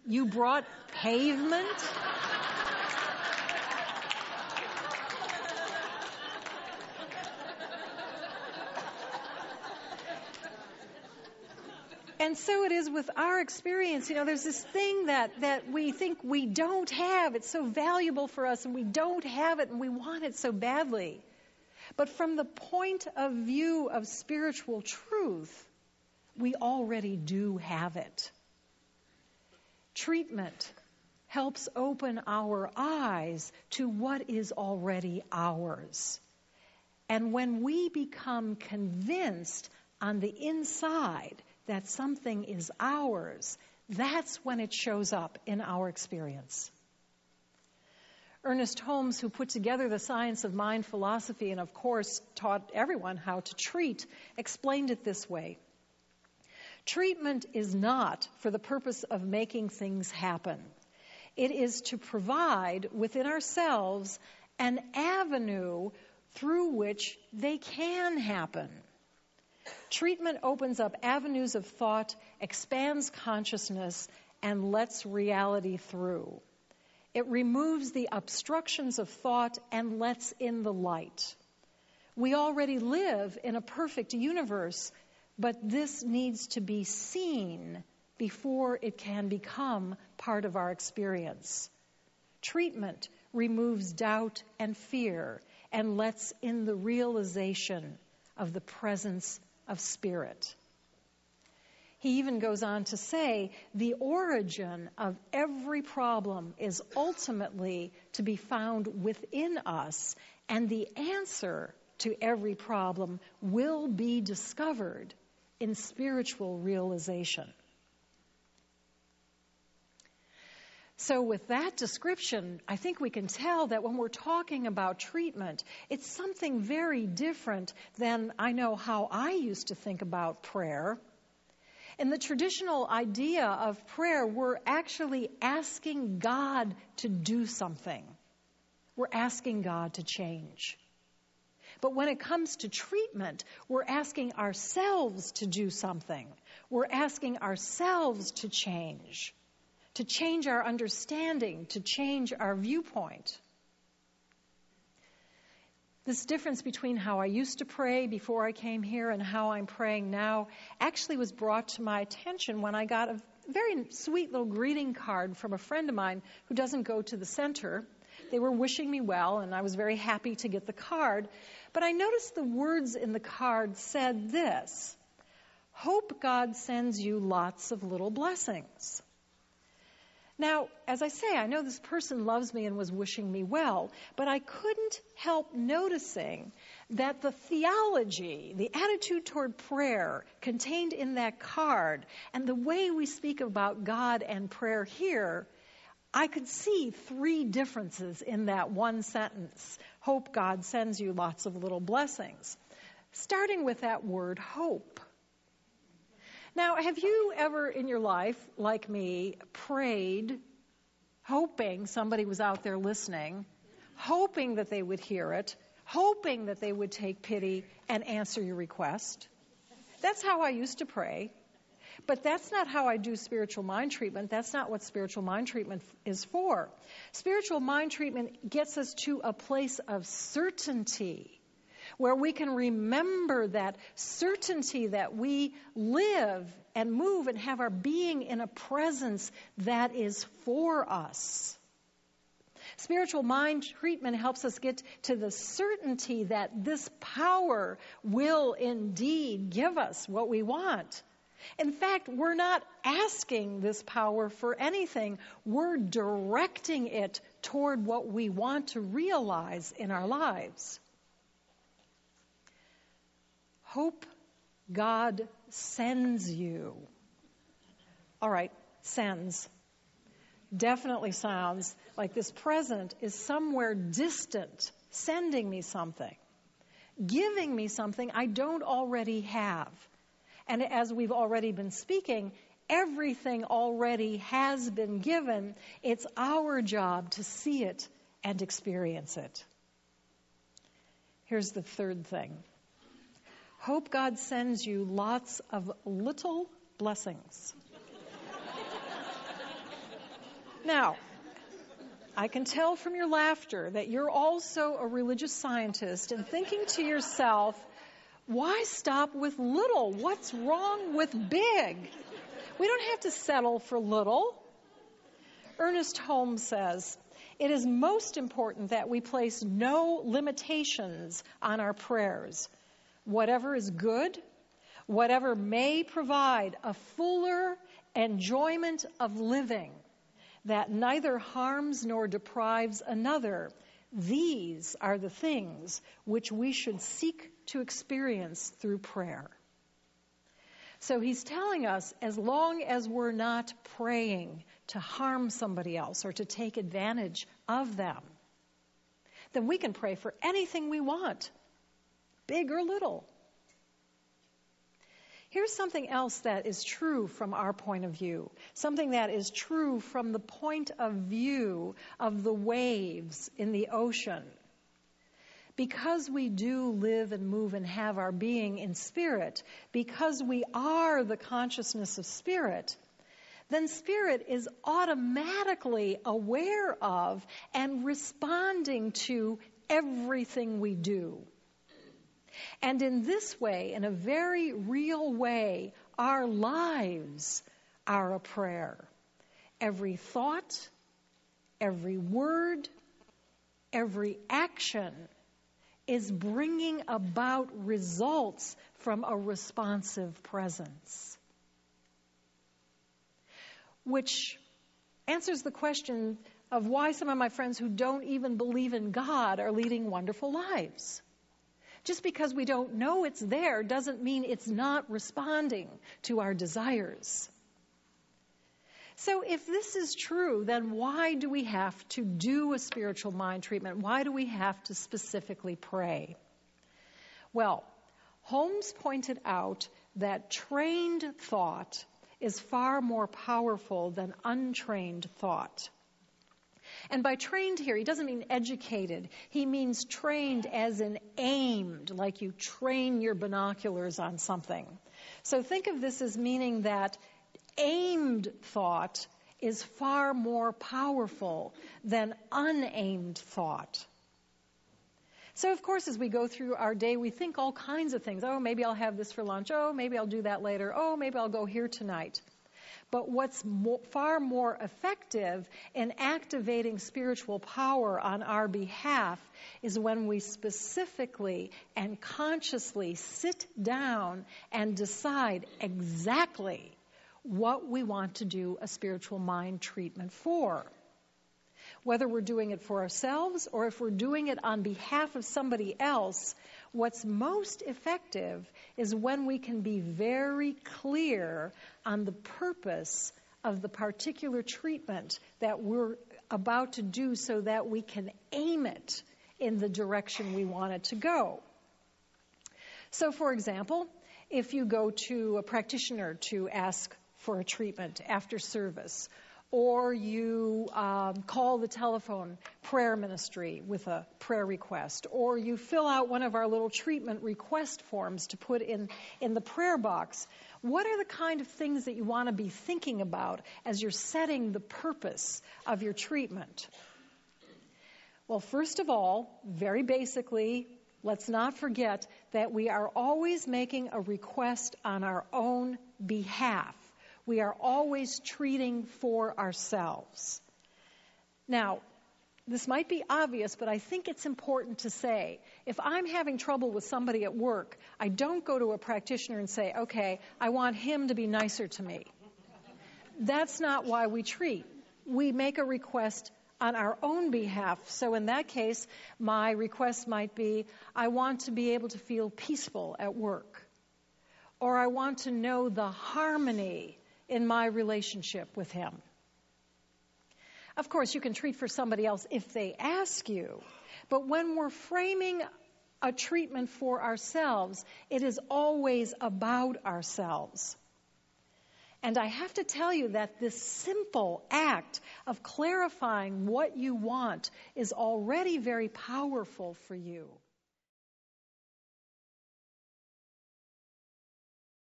You brought pavement? And so it is with our experience. There's this thing that we think we don't have. It's so valuable for us, and we don't have it, and we want it so badly. But from the point of view of spiritual truth, we already do have it. Treatment helps open our eyes to what is already ours. And when we become convinced on the inside that something is ours, that's when it shows up in our experience. Ernest Holmes, who put together the science of mind philosophy and, of course, taught everyone how to treat, explained it this way. Treatment is not for the purpose of making things happen. It is to provide within ourselves an avenue through which they can happen. Treatment opens up avenues of thought, expands consciousness, and lets reality through. It removes the obstructions of thought and lets in the light. We already live in a perfect universe, but this needs to be seen before it can become part of our experience. Treatment removes doubt and fear and lets in the realization of the presence of spirit. He even goes on to say, the origin of every problem is ultimately to be found within us, and the answer to every problem will be discovered in spiritual realization. So with that description, I think we can tell that when we're talking about treatment, it's something very different than I know how I used to think about prayer. In the traditional idea of prayer, we're actually asking God to do something. We're asking God to change. But when it comes to treatment, we're asking ourselves to do something. We're asking ourselves to change our understanding, to change our viewpoint. This difference between how I used to pray before I came here and how I'm praying now actually was brought to my attention when I got a very sweet little greeting card from a friend of mine who doesn't go to the center. They were wishing me well, and I was very happy to get the card. But I noticed the words in the card said this: "Hope God sends you lots of little blessings." Now, as I say, I know this person loves me and was wishing me well, but I couldn't help noticing that the theology, the attitude toward prayer contained in that card, and the way we speak about God and prayer here, I could see three differences in that one sentence. Hope God sends you lots of little blessings. Starting with that word hope. Now, have you ever in your life, like me, prayed hoping somebody was out there listening, hoping that they would hear it, hoping that they would take pity and answer your request? That's how I used to pray. But that's not how I do spiritual mind treatment. That's not what spiritual mind treatment is for. Spiritual mind treatment gets us to a place of certainty, where we can remember that certainty that we live and move and have our being in a presence that is for us. Spiritual mind treatment helps us get to the certainty that this power will indeed give us what we want. In fact, we're not asking this power for anything. We're directing it toward what we want to realize in our lives. Hope God sends you. All right, sends. Definitely sounds like this present is somewhere distant, sending me something, giving me something I don't already have. And as we've already been speaking, everything already has been given. It's our job to see it and experience it. Here's the third thing. Hope God sends you lots of little blessings. Now, I can tell from your laughter that you're also a religious scientist and thinking to yourself, why stop with little? What's wrong with big? We don't have to settle for little. Ernest Holmes says, it is most important that we place no limitations on our prayers. Whatever is good, whatever may provide a fuller enjoyment of living that neither harms nor deprives another, these are the things which we should seek to experience through prayer. So he's telling us, as long as we're not praying to harm somebody else or to take advantage of them, then we can pray for anything we want, big or little. Here's something else that is true from our point of view, something that is true from the point of view of the waves in the ocean. Because we do live and move and have our being in spirit, because we are the consciousness of spirit, then spirit is automatically aware of and responding to everything we do. And in this way, in a very real way, our lives are a prayer. Every thought, every word, every action is bringing about results from a responsive presence. Which answers the question of why some of my friends who don't even believe in God are leading wonderful lives. Just because we don't know it's there doesn't mean it's not responding to our desires. So if this is true, then why do we have to do a spiritual mind treatment? Why do we have to specifically pray? Well, Holmes pointed out that trained thought is far more powerful than untrained thought. And by trained here, he doesn't mean educated. He means trained as in aimed, like you train your binoculars on something. So think of this as meaning that aimed thought is far more powerful than unaimed thought. So, of course, as we go through our day, we think all kinds of things. Oh, maybe I'll have this for lunch. Oh, maybe I'll do that later. Oh, maybe I'll go here tonight. But what's far more effective in activating spiritual power on our behalf is when we specifically and consciously sit down and decide exactly what we want to do a spiritual mind treatment for. Whether we're doing it for ourselves or if we're doing it on behalf of somebody else, what's most effective is when we can be very clear on the purpose of the particular treatment that we're about to do so that we can aim it in the direction we want it to go. So, for example, if you go to a practitioner to ask for a treatment after service, or you call the telephone prayer ministry with a prayer request, or you fill out one of our little treatment request forms to put in the prayer box, what are the kind of things that you want to be thinking about as you're setting the purpose of your treatment? Well, first of all, very basically, let's not forget that we are always making a request on our own behalf. We are always treating for ourselves. Now, this might be obvious, but I think it's important to say, if I'm having trouble with somebody at work, I don't go to a practitioner and say, okay, I want him to be nicer to me. That's not why we treat. We make a request on our own behalf. So in that case, my request might be, I want to be able to feel peaceful at work. Or I want to know the harmony in my relationship with him. Of course, you can treat for somebody else if they ask you, but when we're framing a treatment for ourselves, it is always about ourselves. And I have to tell you that this simple act of clarifying what you want is already very powerful for you.